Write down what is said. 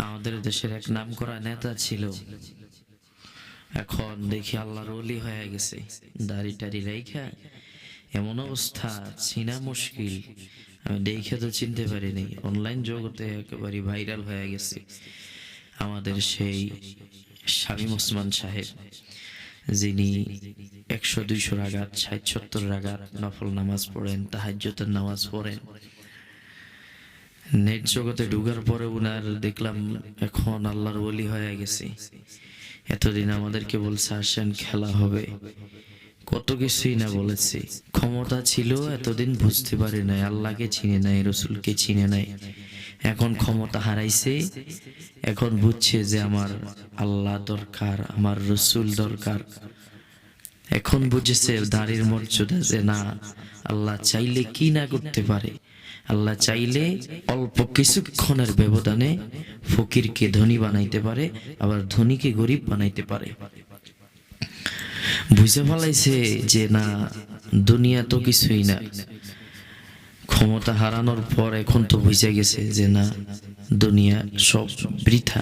আমাদের দেশের এক নামকরা নেতা ছিল, এখন দেখি আল্লাহর ওলি হয়ে গেছে, দাড়ি টাড়ি রাইখা এমন অবস্থা, চিনা মুশকিল। আমি দেখে তো চিনতে পারিনি, অনলাইন জগতে একেবারে ভাইরাল হয়ে গেছে আমাদের সেই শামীম ওসমান সাহেব, যিনি 100-200 রাকাত 60-70 রাকাত নফল নামাজ পড়েন, তাহাজ্জুদের নামাজ পড়েন। নেট জগতে ঢুকার পরে উনার দেখলাম এখন আল্লাহর ওলি হয়ে গেছে। এতদিন আমাদেরকে বলছে আসেন খেলা হবে, কত কিছুই না বলেছে। ক্ষমতা ছিল এতদিন বুঝতে পারে নাই, আল্লাহকে চিনে নাই, রসুলকে চিনে নাই। এখন ক্ষমতা হারাইছে, এখন বুঝছে যে আমার আল্লাহ দরকার, আমার রসুল দরকার। এখন বুঝেছে দাড়ির মর্যাদা, যে না, আল্লাহ চাইলে কি না করতে পারে। আল্লাহ চাইলে অল্প কিছুক্ষণের ব্যবধানে ফকিরকে ধনী বানাইতে পারে, আবার ধনীকে গরিব বানাইতে পারে। বুঝে ফেলাইছে যে না, দুনিয়া তো কিছুই না। ক্ষমতা হারানোর পর এখন তো বুঝে গেছে যে না, দুনিয়া সব বৃথা।